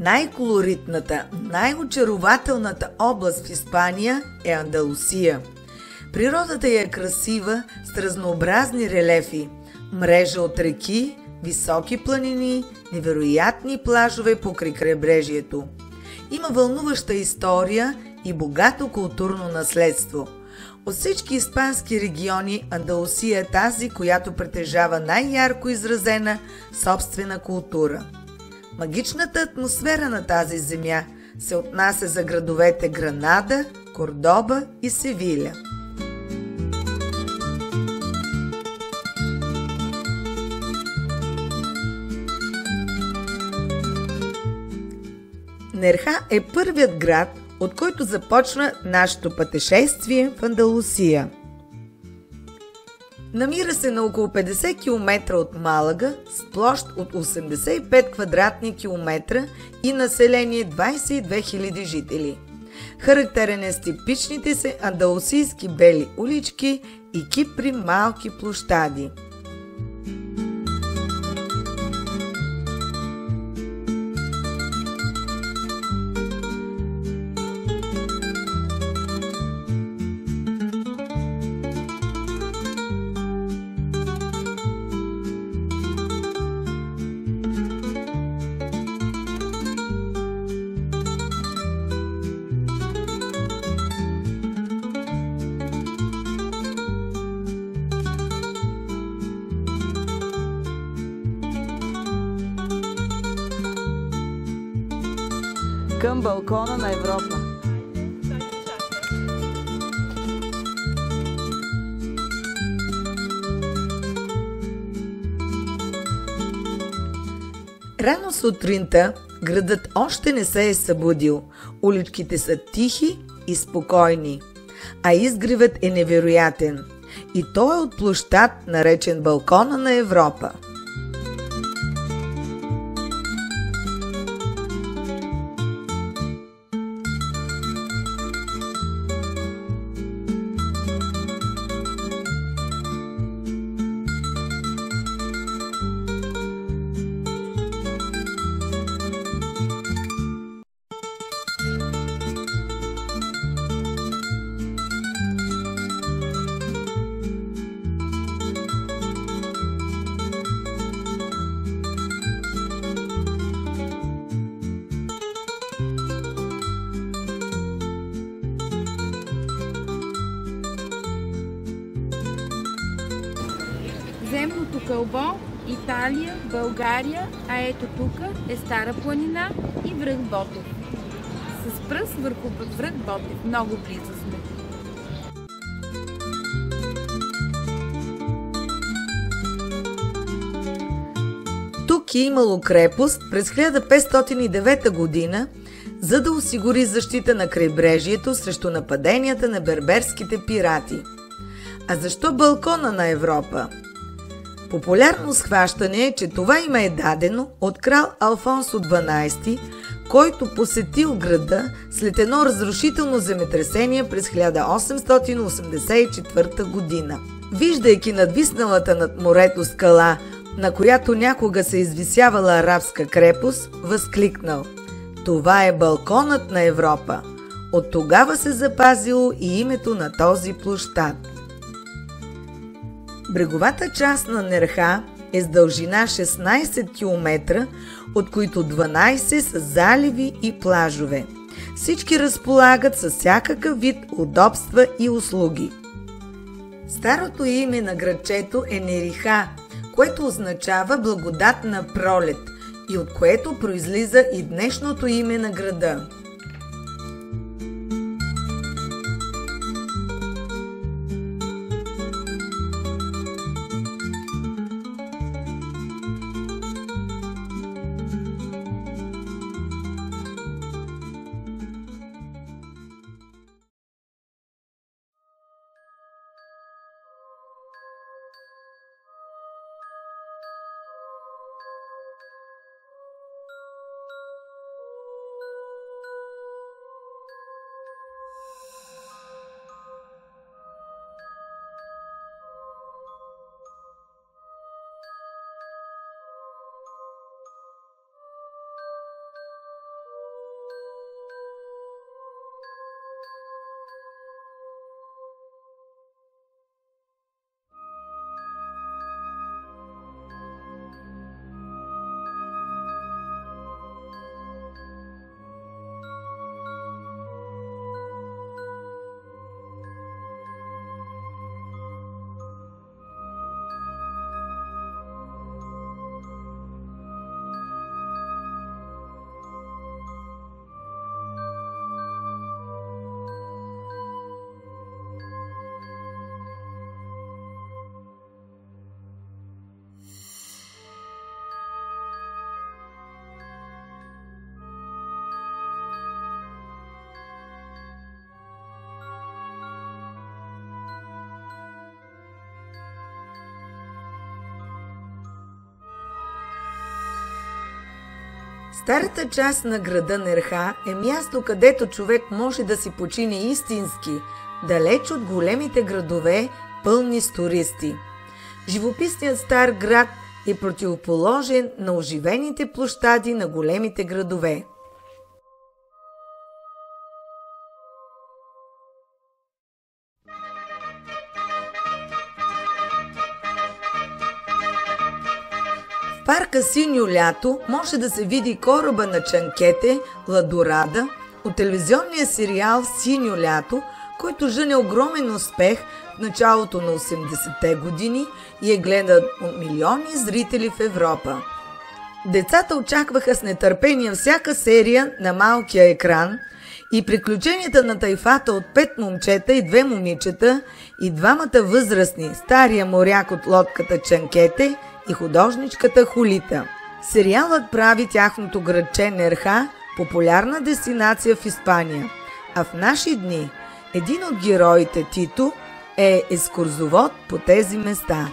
Най-колоритната, най-очарователната област в Испания е Андалусия. Природата ѝ е красива с разнообразни релефи, мрежа от реки, високи планини, невероятни плажове покрай крайбрежието. Има вълнуваща история и богато културно наследство. От всички испански региони Андалусия е тази, която притежава най-ярко изразена собствена култура. Магичната атмосфера на тази земя се отнася за градовете Гранада, Кордоба и Севиля. Нерха е първият град, от който започва нашето пътешествие в Андалусия. Намира се на около 50 км от Малага с площ от 85 квадратни километра и население 22 000 жители. Характерен е с типичните се андалусийски бели улички и кипри малки площади. Към балкона на Европа. Рано сутринта градът още не се е събудил. Уличките са тихи и спокойни, а изгревът е невероятен. И той е от площад, наречен балкона на Европа. Земното кълбо, Италия, България, а ето тук е Стара планина и връх Ботев. С пръст върху връх Ботев, много близо сме. Тук е имало крепост през 1509 година, за да осигури защита на крайбрежието срещу нападенията на берберските пирати. А защо балкона на Европа? Популярно схващане е, че това име е дадено от крал Алфонсо XII, който посетил града след едно разрушително земетресение през 1884 година. Виждайки надвисналата над морето скала, на която някога се извисявала арабска крепост, възкликнал: "Това е балконът на Европа!" От тогава се запазило и името на този площад. Бреговата част на Нерха е с дължина 16 км, от които 12 са заливи и плажове. Всички разполагат с всякакъв вид удобства и услуги. Старото име на градчето е Нериха, което означава благодатна пролет и от което произлиза и днешното име на града. Старата част на града Нерха е място, където човек може да си почине истински, далеч от големите градове, пълни с туристи. Живописният стар град е противоположен на оживените площади на големите градове. В парка Синьо лято може да се види кораба на Чанкете, Ладорада, от телевизионния сериал Синьо лято, който жъне огромен успех в началото на 80-те години и е гледан от милиони зрители в Европа. Децата очакваха с нетърпение всяка серия на малкия екран и приключенията на тайфата от 5 момчета и 2 момичета и двамата възрастни, стария моряк от лодката Чанкете и художничката Холита. Сериалът прави тяхното градче Нерха популярна дестинация в Испания, а в наши дни един от героите, Тито, е екскурзовод по тези места.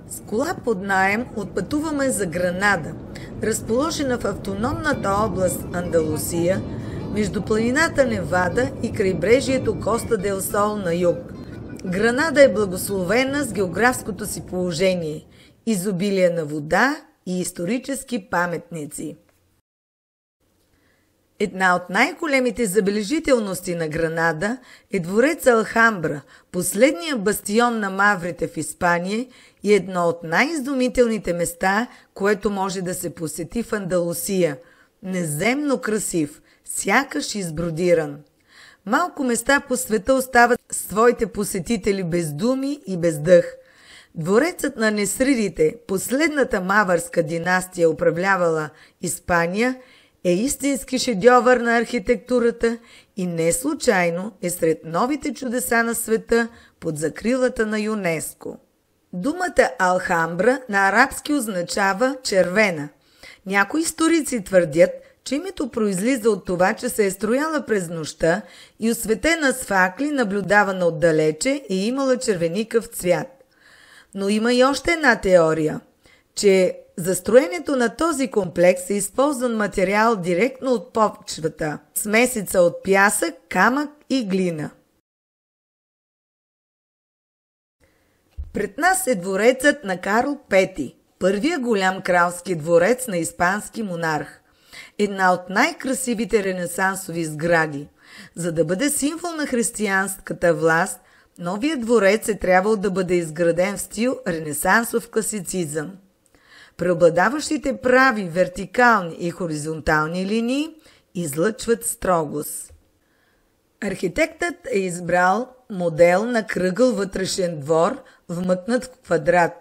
С кола под наем отпътуваме за Гранада, разположена в автономната област Андалусия, между планината Невада и крайбрежието Коста дел Сол на юг. Гранада е благословена с географското си положение, изобилие на вода и исторически паметници. Една от най-големите забележителности на Гранада е дворец Алхамбра, последния бастион на маврите в Испания и едно от най-изумителните места, което може да се посети в Андалусия. Неземно красив, сякаш избродиран. Малко места по света остават своите посетители без думи и без дъх. Дворецът на Несридите, последната мавърска династия, управлявала Испания, е истински шедьовър на архитектурата и не случайно е сред новите чудеса на света под закрилата на ЮНЕСКО. Думата Алхамбра на арабски означава червена. Някои историци твърдят, че името произлиза от това, че се е строяла през нощта и осветена с факли, наблюдавана отдалече, е имала червеникъв цвят. Но има и още една теория, че за строенето на този комплекс е използван материал директно от почвата, смесица от пясък, камък и глина. Пред нас е дворецът на Карл Пети, първия голям кралски дворец на испански монарх. Една от най-красивите ренесансови сгради. За да бъде символ на християнската власт, новият дворец е трябвало да бъде изграден в стил ренесансов класицизъм. Преобладаващите прави, вертикални и хоризонтални линии излъчват строгост. Архитектът е избрал модел на кръгъл вътрешен двор, вмъкнат в квадрат.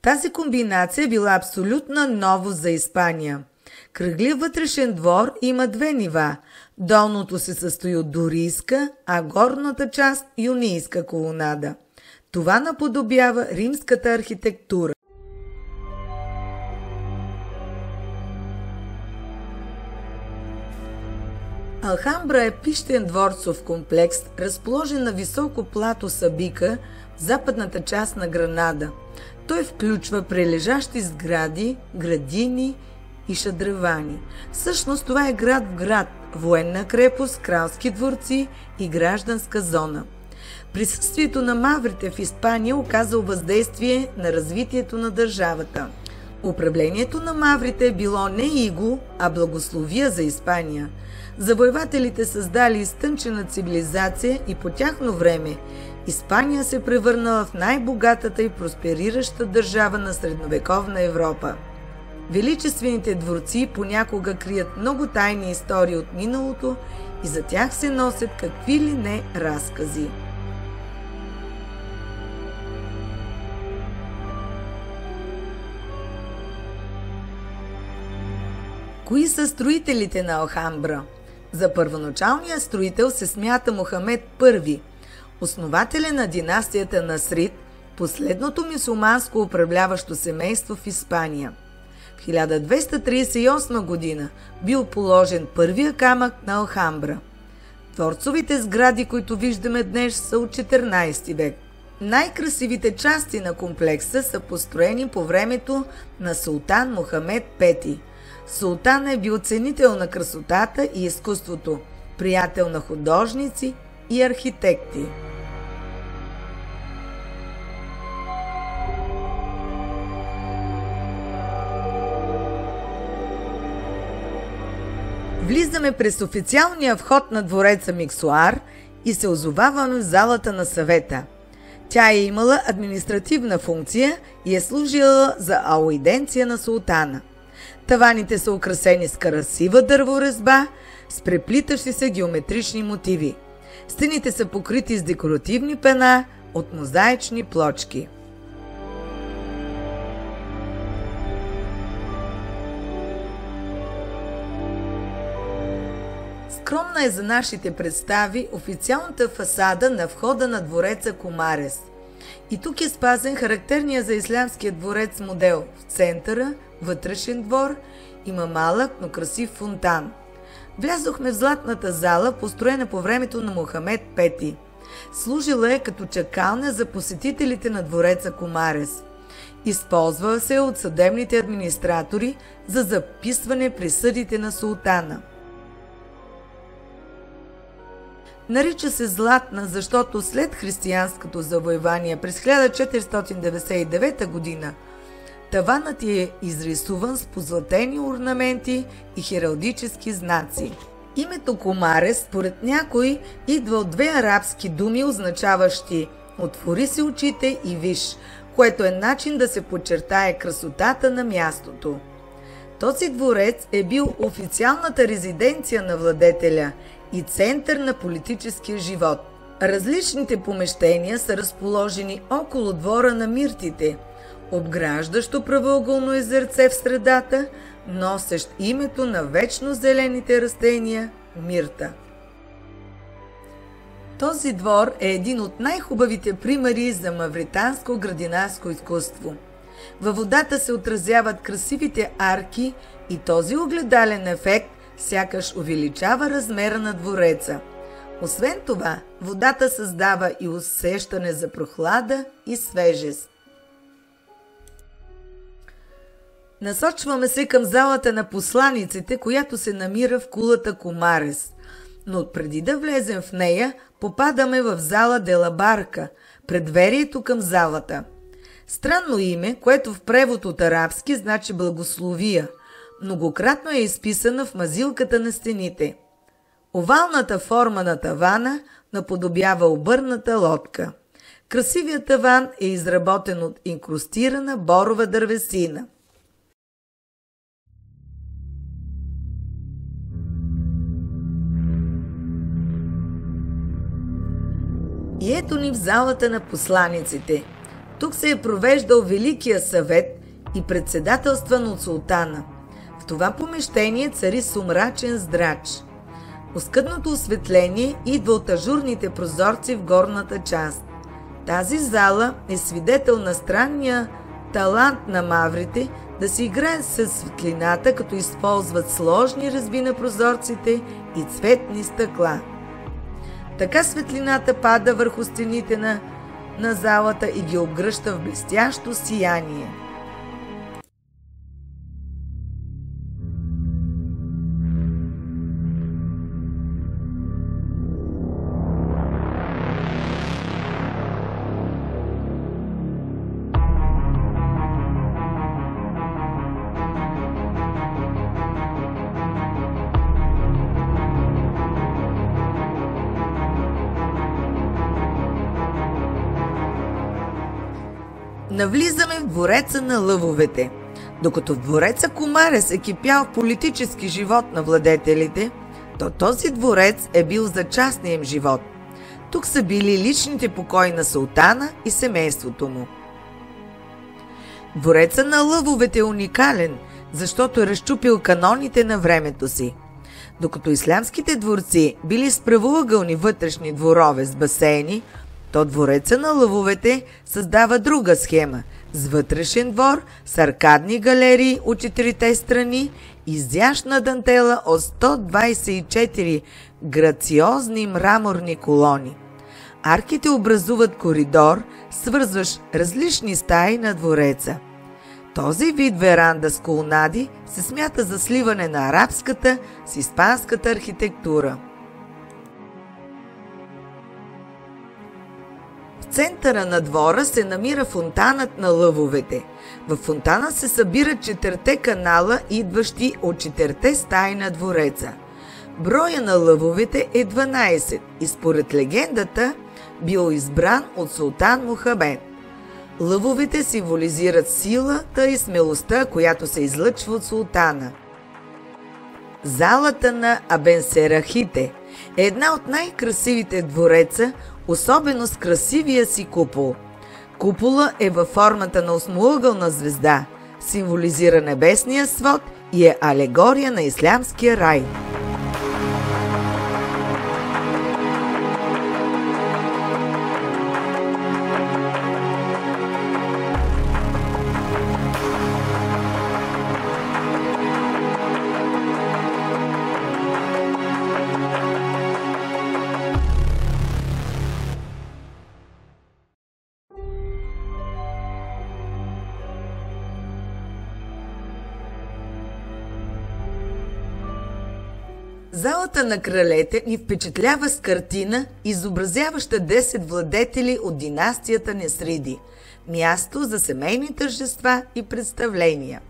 Тази комбинация била абсолютна новост за Испания. Кръглият вътрешен двор има две нива. Долното се състои от дорийска, а горната част – юнийска колонада. Това наподобява римската архитектура. Алхамбра е пищен дворцов комплекс, разположен на високо плато Сабика в западната част на Гранада. Той включва прилежащи сгради, градини и шадравани. Всъщност това е град в град, военна крепост, кралски дворци и гражданска зона. Присъствието на маврите в Испания оказало въздействие на развитието на държавата. Управлението на маврите е било не иго, а благословия за Испания. Завоевателите създали изтънчена цивилизация и по тяхно време Испания се превърнала в най-богатата и просперираща държава на средновековна Европа. Величествените дворци понякога крият много тайни истории от миналото и за тях се носят какви ли не разкази. Кои са строителите на Алхамбра? За първоначалния строител се смята Мохамед I, основателя на династията Насрид, последното мюсюлманско управляващо семейство в Испания. В 1238 година бил положен първия камък на Алхамбра. Дворцовите сгради, които виждаме днес, са от 14 век. Най-красивите части на комплекса са построени по времето на султан Мохамед V. Султан е бил ценител на красотата и изкуството, приятел на художници и архитекти. Влизаме през официалния вход на двореца Миксоар и се озоваваме в залата на съвета. Тя е имала административна функция и е служила за ауиденция на султана. Таваните са украсени с красива дърворезба, с преплитащи се геометрични мотиви. Стените са покрити с декоративни пена от мозаични плочки. Скромна е за нашите представи официалната фасада на входа на двореца Комарес. И тук е спазен характерния за ислямския дворец модел. В центъра, вътрешен двор, има малък, но красив фонтан. Влязохме в златната зала, построена по времето на Мохамед V. Служила е като чакалня за посетителите на двореца Комарес. Използва се от съдебните администратори за записване присъдите на султана. Нарича се златна, защото след християнското завоевание през 1499 година таванът е изрисуван с позлатени орнаменти и хералдически знаци. Името Комарес, според някои, идва от две арабски думи, означаващи „отвори си очите и виж“, което е начин да се подчертае красотата на мястото. Този дворец е бил официалната резиденция на владетеля и център на политическия живот. Различните помещения са разположени около двора на миртите, обграждащо правоъгълно езерце в средата, носещ името на вечно зелените растения – мирта. Този двор е един от най-хубавите примери за мавританско градинарско изкуство. Във водата се отразяват красивите арки и този огледален ефект сякаш увеличава размера на двореца. Освен това, водата създава и усещане за прохлада и свежест. Насочваме се към залата на посланиците, която се намира в кулата Комарес. Но преди да влезем в нея, попадаме в зала Делабарка, предверието към залата. Странно име, което в превод от арабски значи благословия. Многократно е изписана в мазилката на стените. Овалната форма на тавана наподобява обърната лодка. Красивият таван е изработен от инкрустирана борова дървесина. И ето ни в залата на посланиците. Тук се е провеждал Великия съвет и председателстван от султана. В това помещение цари сумрачен здрач. Оскъдното осветление идва от ажурните прозорци в горната част. Тази зала е свидетел на странния талант на маврите да си играят със светлината, като използват сложни резби на прозорците и цветни стъкла. Така светлината пада върху стените на залата и ги обгръща в блестящо сияние. Навлизаме в двореца на лъвовете. Докато в двореца Комарес е кипял в политически живот на владетелите, то този дворец е бил за частния им живот. Тук са били личните покои на султана и семейството му. Двореца на лъвовете е уникален, защото е разчупил каноните на времето си. Докато ислямските дворци били с правоъгълни вътрешни дворове с басейни, то двореца на лъвовете създава друга схема с вътрешен двор, с аркадни галерии от четирите страни, изящна дантела от 124 грациозни мраморни колони. Арките образуват коридор, свързващ различни стаи на двореца. Този вид веранда с колонади се смята за сливане на арабската с испанската архитектура. В центъра на двора се намира фонтанът на лъвовете. В фонтана се събират 4 канала, идващи от 4 стаи на двореца. Броя на лъвовете е 12 и според легендата бил избран от султан Мухамед. Лъвовете символизират силата и смелостта, която се излъчва от султана. Залата на Абенсерахите е една от най-красивите в двореца, особено с красивия си купол. Купола е във формата на осмоъгълна звезда, символизира небесния свод и е алегория на ислямския рай. Залата на кралете ни впечатлява с картина, изобразяваща 10 владетели от династията Несриди. Място за семейни тържества и представления.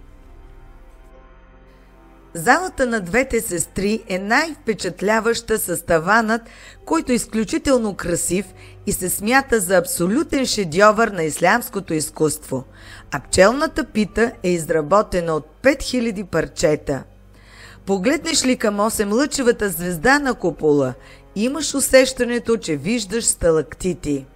Залата на двете сестри е най-впечатляваща с таванът, който е изключително красив и се смята за абсолютен шедьовър на ислямското изкуство, а пчелната пита е изработена от 5000 парчета. Погледнеш ли към 8-лъчевата звезда на купола, имаш усещането, че виждаш сталактити.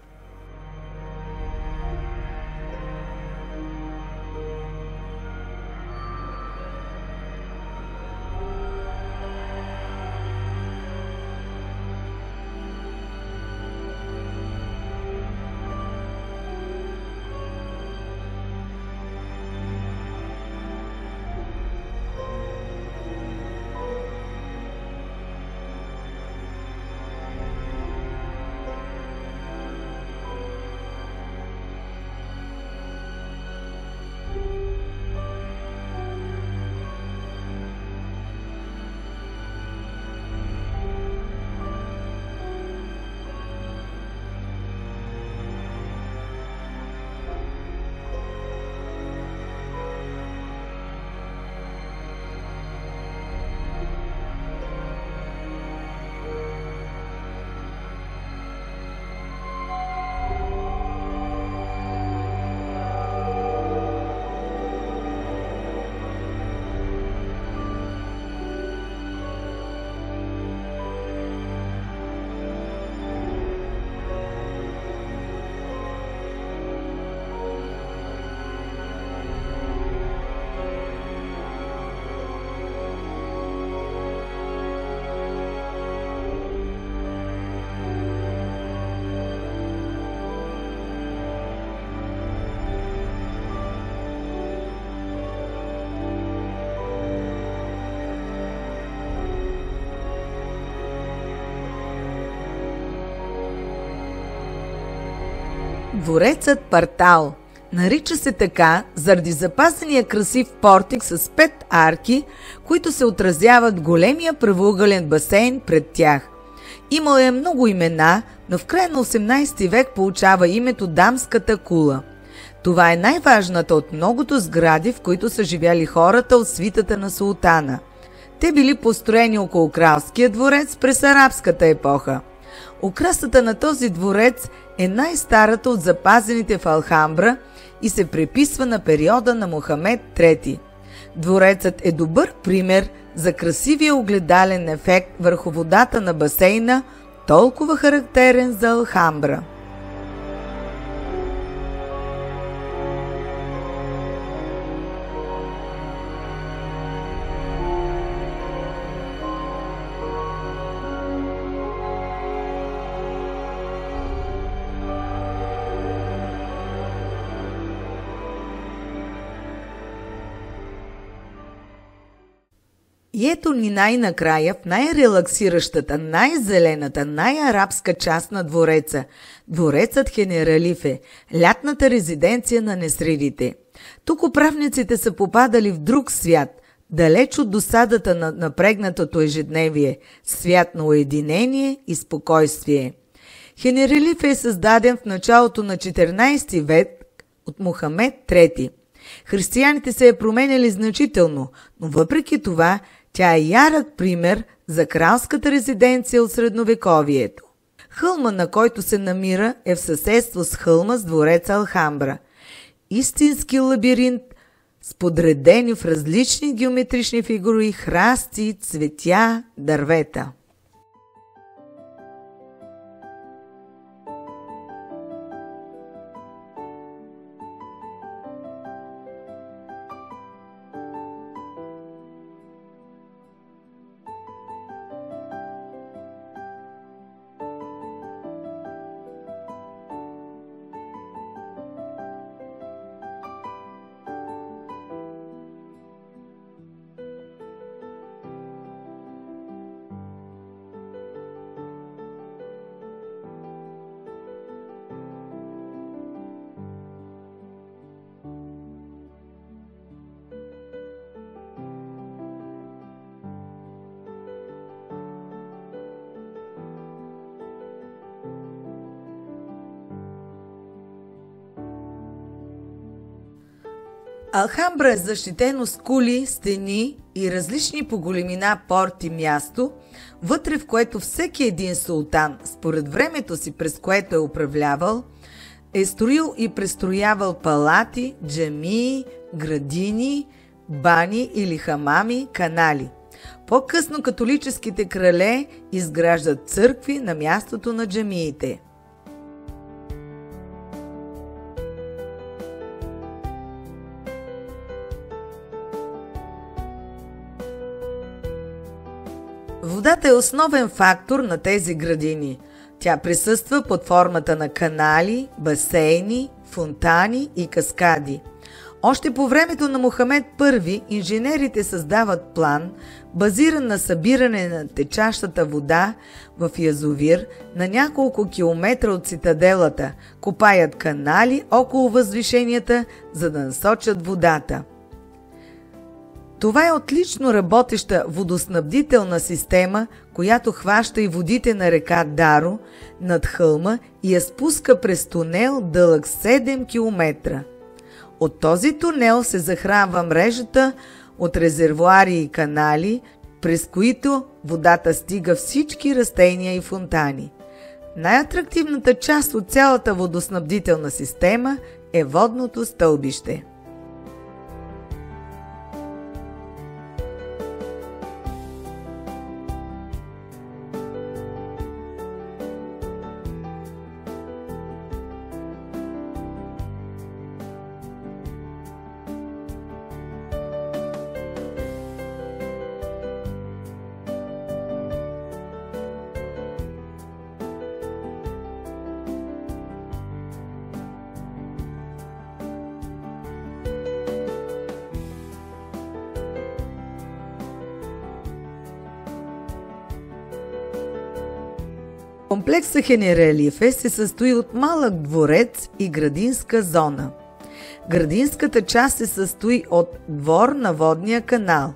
Дворецът Партал. Нарича се така заради запазения красив портик с 5 арки, които се отразяват големия правоъгълен басейн пред тях. Имал е много имена, но в края на 18 век получава името Дамската кула. Това е най-важната от многото сгради, в които са живяли хората от свитата на султана. Те били построени около кралския дворец през арабската епоха. Украсата на този дворец е най-старата от запазените в Алхамбра и се приписва на периода на Мохамед III. Дворецът е добър пример за красивия огледален ефект върху водата на басейна, толкова характерен за Алхамбра. И ето ни най-накрая в най-релаксиращата, най-зелената, най-арабска част на двореца – дворецът Хенералифе, лятната резиденция на несредите. Тук управниците са попадали в друг свят, далеч от досадата на напрегнатото ежедневие, свят на уединение и спокойствие. Хенералифе е създаден в началото на 14 век от Мохамед III. Християните се е променяли значително, но въпреки това тя е ярък пример за кралската резиденция от средновековието. Хълма, на който се намира, е в съседство с хълма с двореца Алхамбра. Истински лабиринт с подредени в различни геометрични фигури храсти, цветя, дървета. Алхамбра е защитено с кули, стени и различни по големина порти място, вътре в което всеки един султан, според времето си, през което е управлявал, е строил и престроявал палати, джамии, градини, бани или хамами, канали. По-късно католическите крале изграждат църкви на мястото на джамиите. Водата е основен фактор на тези градини. Тя присъства под формата на канали, басейни, фонтани и каскади. Още по времето на Мохамед I инженерите създават план, базиран на събиране на течащата вода в язовир на няколко километра от цитаделата, копаят канали около възвишенията, за да насочат водата. Това е отлично работеща водоснабдителна система, която хваща и водите на река Даро над хълма и я спуска през тунел дълъг 7 км. От този тунел се захранва мрежата от резервоари и канали, през които водата стига всички растения и фонтани. Най-атрактивната част от цялата водоснабдителна система е водното стълбище. Комплексът Хенерелиефе се състои от малък дворец и градинска зона. Градинската част се състои от двор на водния канал.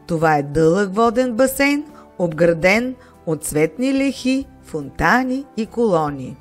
Това е дълъг воден басейн, обграден от цветни лехи, фонтани и колони.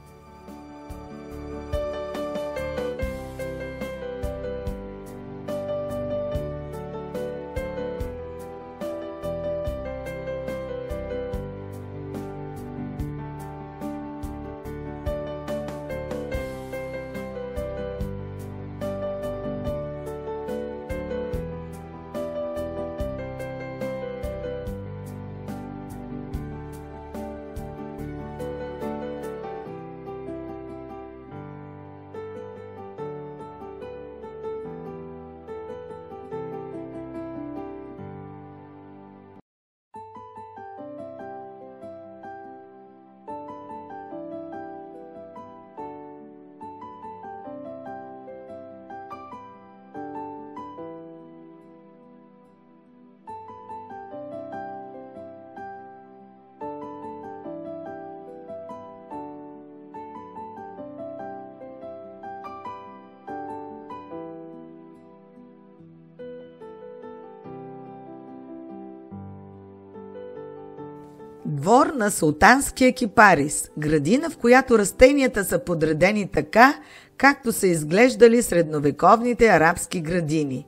Двор на султанския кипарис – градина, в която растенията са подредени така, както са изглеждали средновековните арабски градини.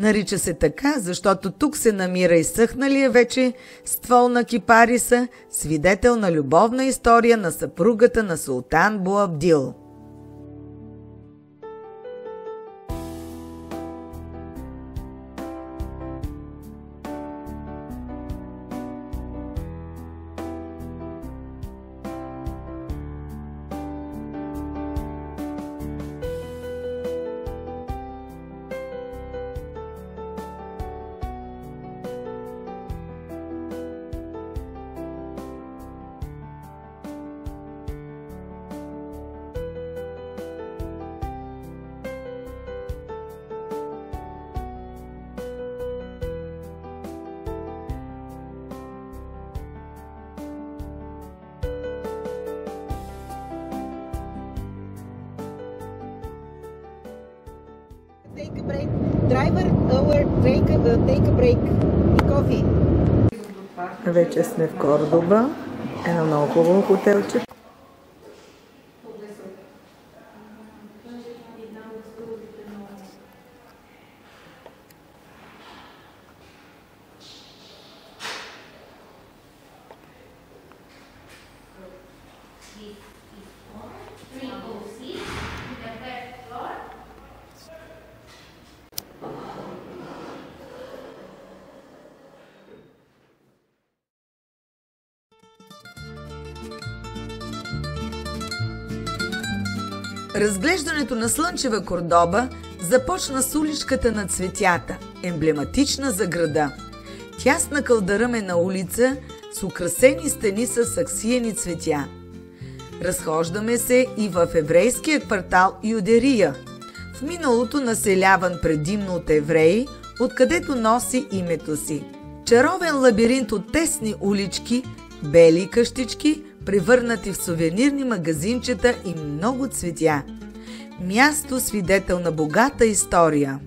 Нарича се така, защото тук се намира изсъхналия вече ствол на кипариса, свидетел на любовна история на съпругата на султан Боабдил. Take a break. Driver, take a break. Coffee. Вече сме в Кордоба, едно много хубаво хотелче. Разглеждането на слънчева Кордоба започна с уличката на цветята, емблематична за града. Тясна кълдъръмена улица с украсени стени с аксиени цветя. Разхождаме се и в еврейския квартал Юдерия, в миналото населяван предимно от евреи, откъдето носи името си. Чаровен лабиринт от тесни улички, бели къщички, превърнати в сувенирни магазинчета и много цветя. Място свидетел на богата история.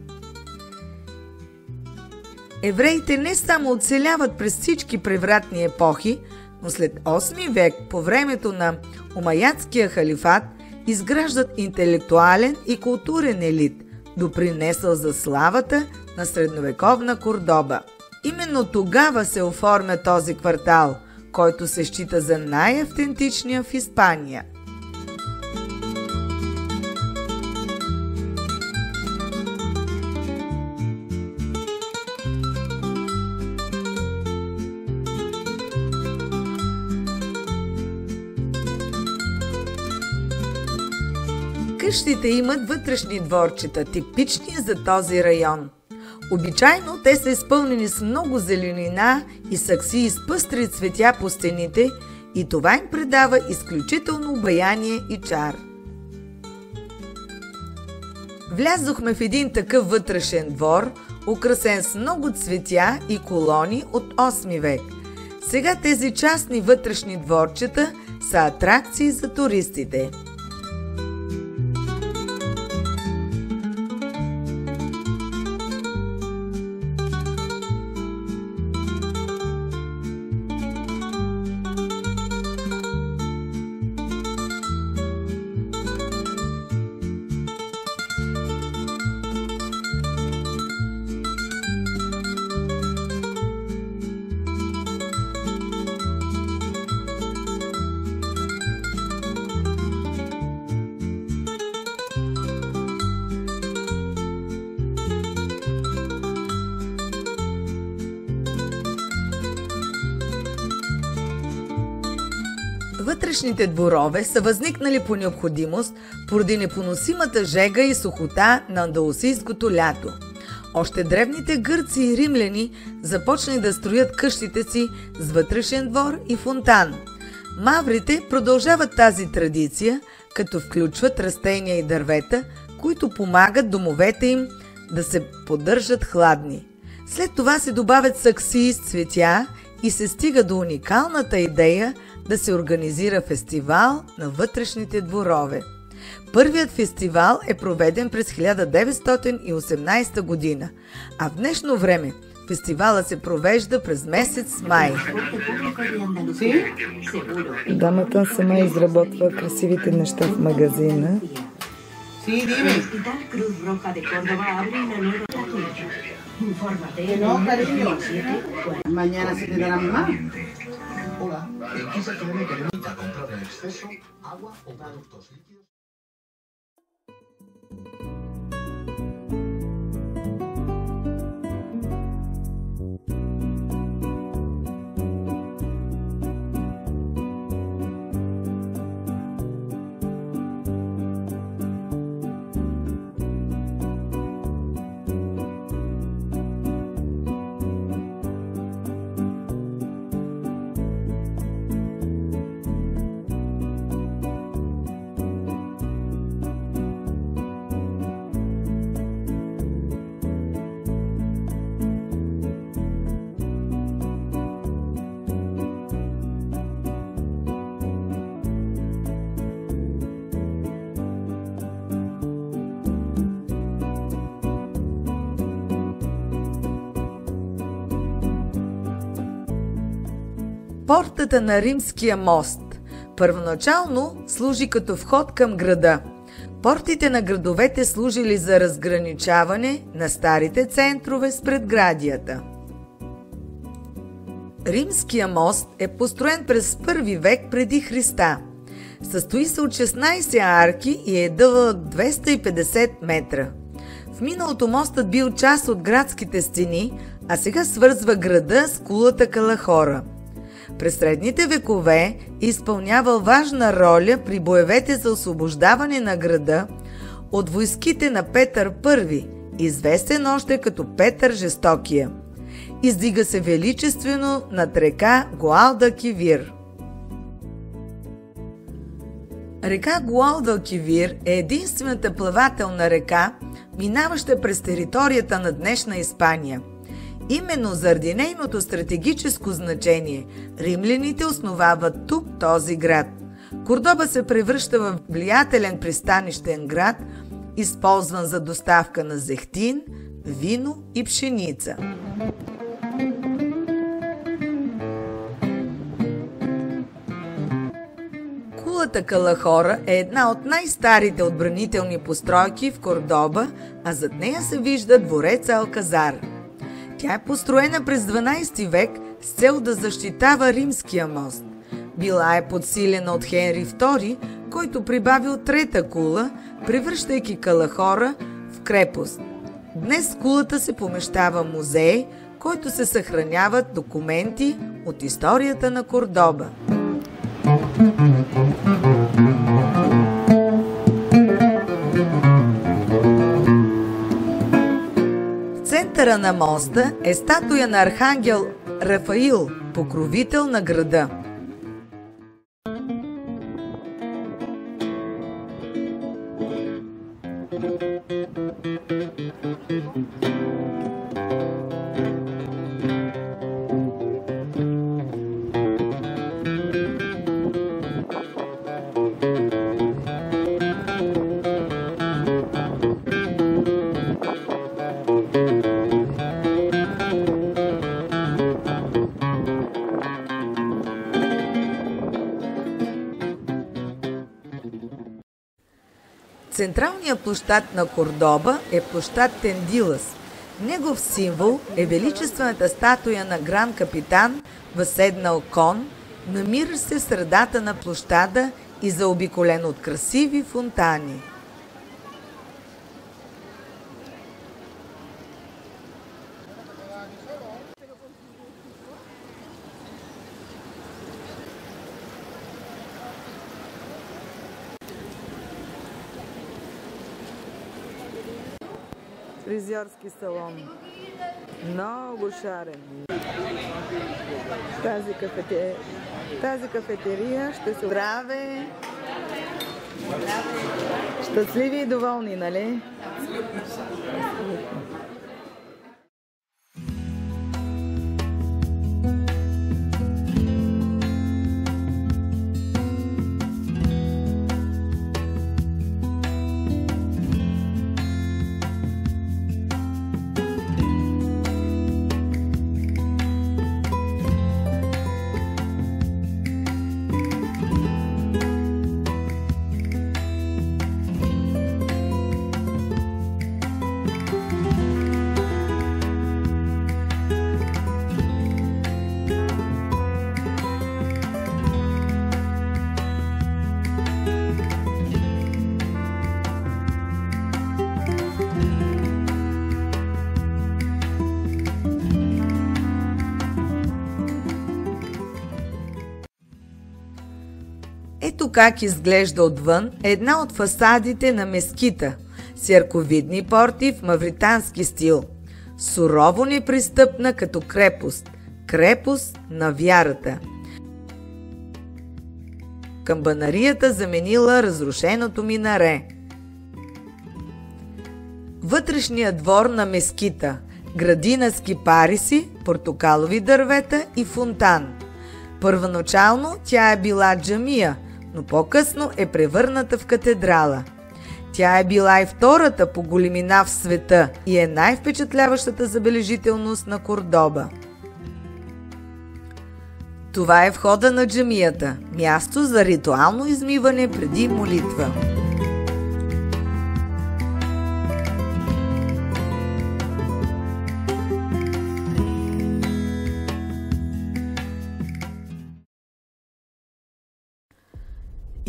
Евреите не само оцеляват през всички превратни епохи, но след 8 век, по времето на Омайядския халифат, изграждат интелектуален и културен елит, допринесъл за славата на средновековна Кордоба. Именно тогава се оформя този квартал, който се счита за най-автентичния в Испания. Къщите имат вътрешни дворчета, типични за този район. Обичайно те са изпълнени с много зеленина и саксии с пъстри цветя по стените и това им придава изключително обаяние и чар. Влязохме в един такъв вътрешен двор, украсен с много цветя и колони от 8 век. Сега тези частни вътрешни дворчета са атракции за туристите. Вътрешните дворове са възникнали по необходимост поради непоносимата жега и сухота на андалусийското лято. Още древните гърци и римляни започнали да строят къщите си с вътрешен двор и фонтан. Маврите продължават тази традиция, като включват растения и дървета, които помагат домовете им да се поддържат хладни. След това се добавят саксии с цветя и се стига до уникалната идея да се организира фестивал на вътрешните дворове. Първият фестивал е проведен през 1918 година, а в днешно време фестивалът се провежда през месец май. Дамата сама изработва красивите неща в магазина. Mañana se te darán más. Hola, quise traerle cremita comprar en exceso, agua o productos líquidos. Портата на Римския мост първоначално служи като вход към града. Портите на градовете служили за разграничаване на старите центрове с предградията. Римския мост е построен през 1 век преди Христа. Състои се от 16 арки и е дълъг 250 метра. В миналото мостът бил част от градските стени, а сега свързва града с кулата Калахора. През средните векове изпълнявал важна роля при боевете за освобождаване на града от войските на Петър I, известен още като Петър Жестокия. Издига се величествено над река Гуадалкивир. Река Гуадалкивир е единствената плавателна река, минаваща през територията на днешна Испания. Именно заради нейното стратегическо значение, римляните основават тук този град. Кордоба се превръща в влиятелен пристанищен град, използван за доставка на зехтин, вино и пшеница. Кулата Калахора е една от най-старите отбранителни постройки в Кордоба, а зад нея се вижда двореца Алказар. Тя е построена през 12 век с цел да защитава Римския мост. Била е подсилена от Хенри II, който прибавил трета кула, превръщайки Калахора в крепост. Днес в кулата се помещава музей, който се съхраняват документи от историята на Кордоба. В центъра на моста е статуя на архангел Рафаил, покровител на града. Централният площад на Кордоба е площад Тендилас. Негов символ е величествената статуя на Гран Капитан, възседнал кон, намира се в средата на площада и заобиколен от красиви фонтани. Фризьорски салон. Много шарен. Тази кафетерия ще се... Здраве! Щастливи и доволни, нали? Ето как изглежда отвън една от фасадите на мескита с ярковидни порти в мавритански стил. Сурово непристъпна като крепост, крепост на вярата. Камбанарията заменила разрушеното минаре. Вътрешният двор на мескита, градина с кипариси, портокалови дървета и фонтан. Първоначално тя е била джамия, но по-късно е превърната в катедрала. Тя е била и втората по големина в света и е най-впечатляващата забележителност на Кордоба. Това е входа на джамията, място за ритуално измиване преди молитва.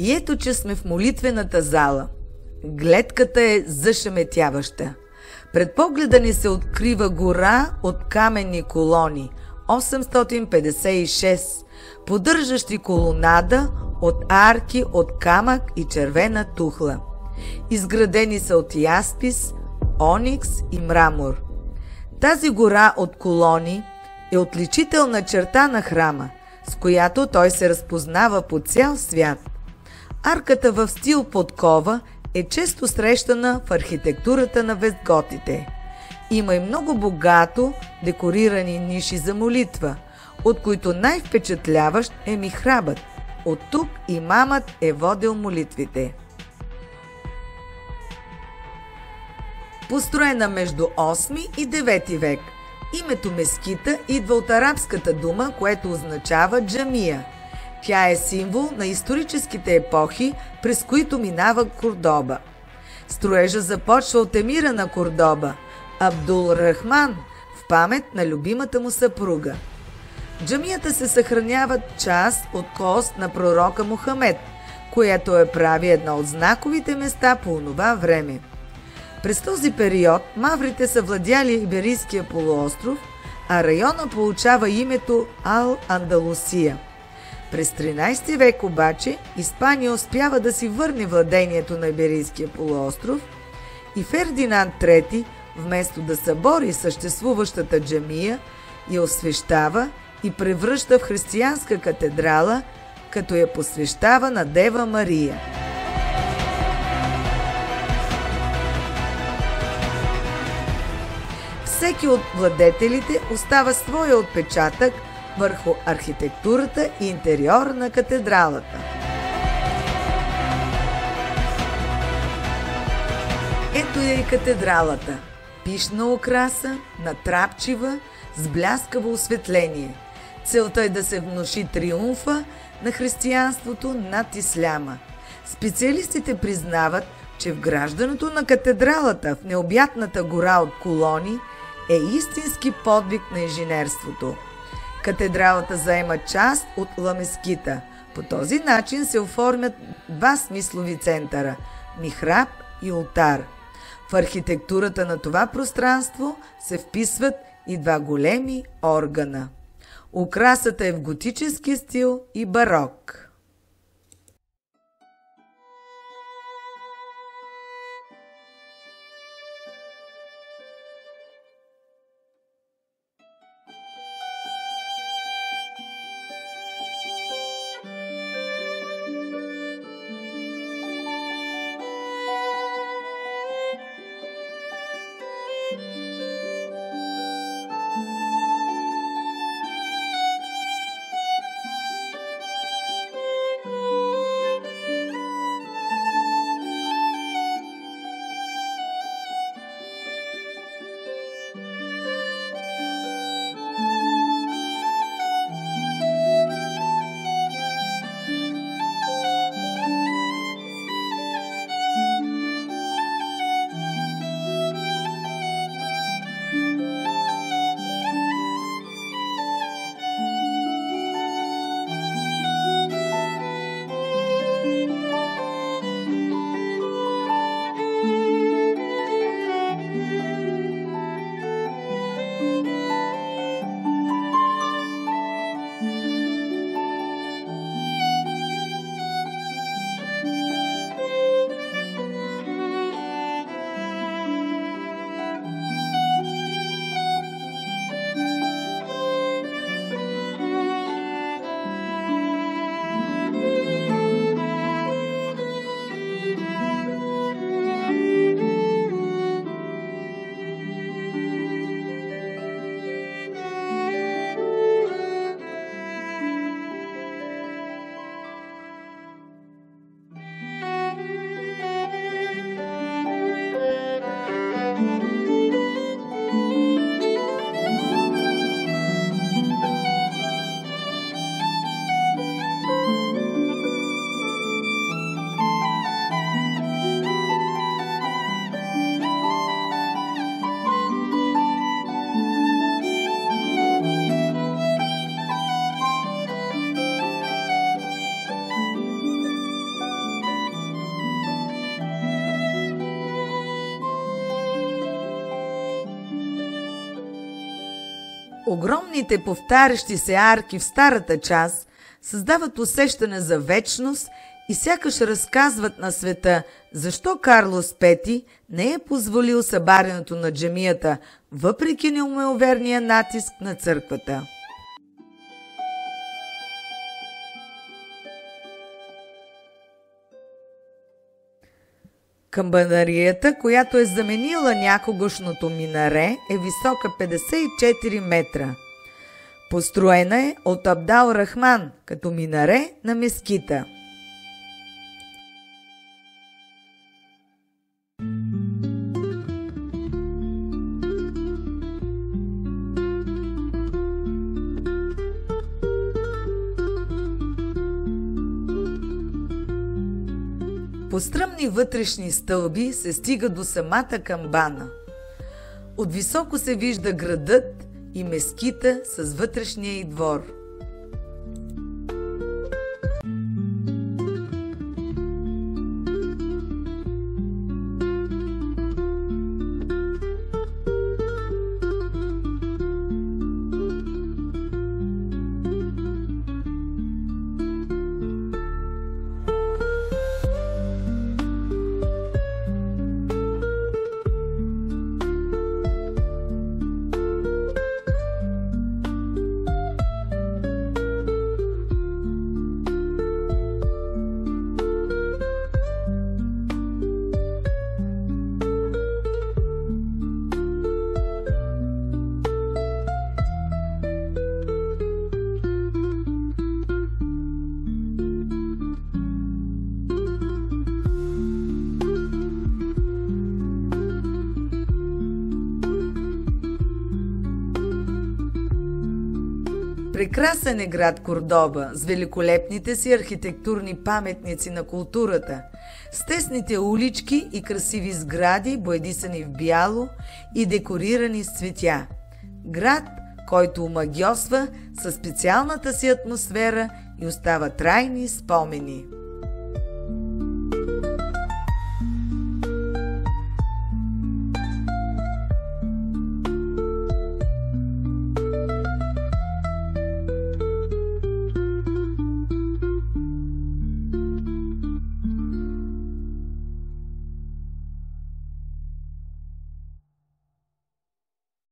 И ето, че сме в молитвената зала. Гледката е зашеметяваща. Пред погледа ни се открива гора от каменни колони, 856, поддържащи колонада от арки от камък и червена тухла. Изградени са от яспис, оникс и мрамор. Тази гора от колони е отличителна черта на храма, с която той се разпознава по цял свят. Арката в стил подкова е често срещана в архитектурата на вестготите. Има и много богато декорирани ниши за молитва, от които най-впечатляващ е михрабът. От тук имамът е водил молитвите. Построена между 8 и 9 век, името мескита идва от арабската дума, което означава джамия. Тя е символ на историческите епохи, през които минава Кордоба. Строежа започва от емира на Кордоба, Абдул Рахман, в памет на любимата му съпруга. В джамията се съхраняват част от кост на пророка Мохамед, която я прави едно от знаковите места по онова време. През този период маврите са владяли Иберийския полуостров, а района получава името Ал-Андалусия. През 13 век обаче Испания успява да си върне владението на Иберийския полуостров и Фердинанд III, вместо да събори съществуващата джамия, я освещава и превръща в християнска катедрала, като я посвещава на Дева Мария. Всеки от владетелите остава своя отпечатък върху архитектурата и интериора на катедралата. Ето е и катедралата. Пишна украса, натрапчива, с бляскаво осветление. Целта е да се внуши триумфа на християнството над исляма. Специалистите признават, че вграждането на катедралата в необятната гора от колони е истински подвиг на инженерството. Катедралата заема част от ламескита. По този начин се оформят два смислови центъра – михраб и олтар. В архитектурата на това пространство се вписват и два големи органа. Украсата е в готически стил и барок. Огромните повтарящи се арки в старата част създават усещане за вечност и сякаш разказват на света защо Карлос V не е позволил събарянето на джамията, въпреки неумоверния натиск на църквата. Камбанарията, която е заменила някогашното минаре, е висока 54 метра. Построена е от Абдал Рахман като минаре на мескита. По стръмни вътрешни стълби се стига до самата камбана. От високо се вижда градът и мескита с вътрешния й двор. Прекрасен е град Кордоба с великолепните си архитектурни паметници на културата, с тесните улички и красиви сгради, боядисани в бяло и декорирани с цветя. Град, който омагьосва със специалната си атмосфера и остава трайни спомени.